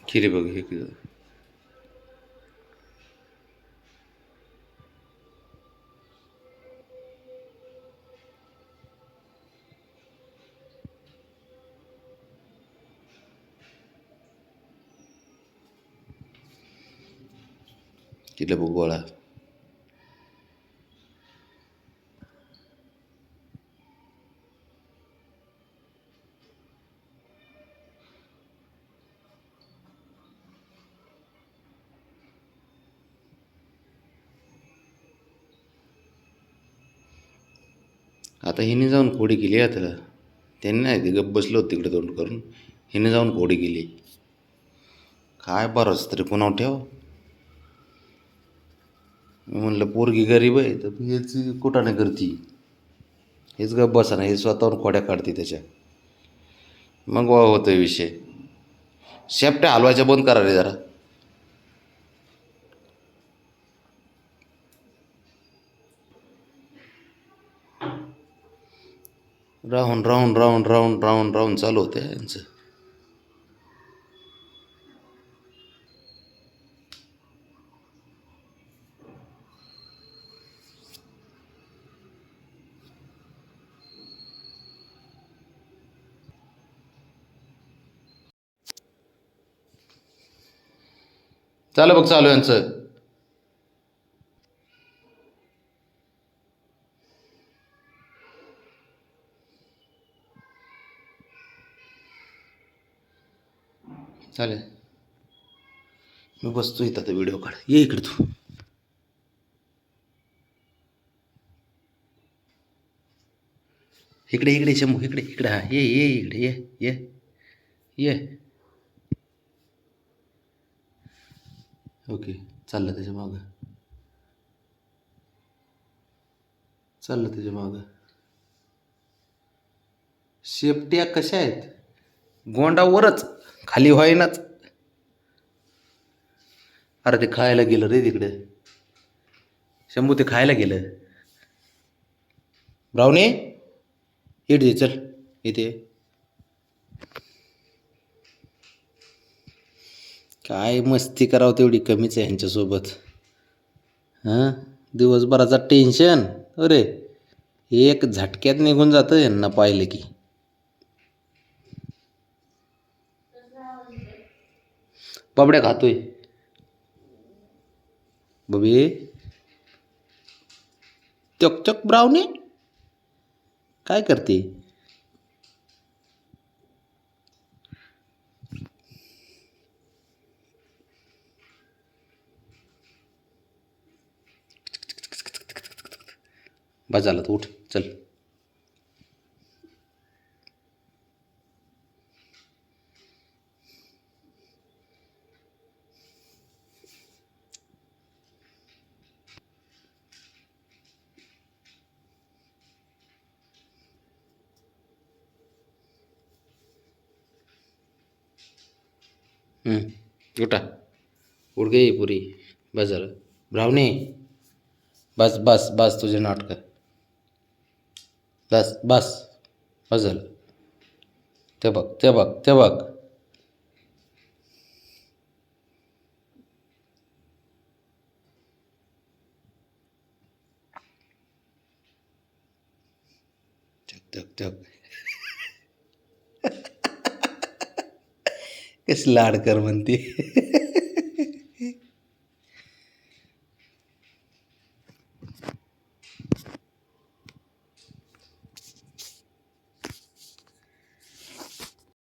खिरे बघ हे किती बघ गोळा. आता हिने जाऊन फोडी केली आता. त्यांनी नाही ते गप्प बसलो होतं तिकडे तोंड करून. हिने जाऊन फोडी केली. काय बरंच तरी पुन्हा ठेव. मी म्हणलं पोरगी गरीब आहे तर हेच कुठाने करती. हेच गप्प बसा ना, हे स्वतःहून खोड्या काढते त्याच्या. मग वा होतोय विषय. शेपट्या हलवायच्या बंद करा रे जरा. राहून राहून राहून राहून राहून राहून चालू होतं यांचं. चालू बघ चालू यांचं. चालेल, मी बसतो इथं तर व्हिडिओ काढ. ये इकडे तू. इकडे इकडे शंभू इकडे इकडे. हा ये ये इकडे ये ये ये. ओके, चाललं त्याच्या मागं. चाललं त्याच्या मागं. शेपट्या कशा आहेत? गोंडावरच, खाली व्हायनाच. अरे ते खायला गेलं रे तिकडे. शंभू ते खायला गेलं. ब्राऊनी इट दे चल इथे. काय मस्ती करावं तेवढी कमीच आहे ह्यांच्यासोबत. हां, दिवसभराचा टेन्शन अरे एक झटक्यात निघून जातं यांना पाहिलं की. पापड्या खातोय बबी. चक चक ब्राऊनी काय करते? बस झालं तर उठ चल. उठा उठ गई पुरी. बस झालं ब्राऊनी. बस बस बस तुझे नाटकं. बस बस बस झालं. ते बघ ते बघ ते बघ. टक टक टक. कशी लाड कर म्हणते.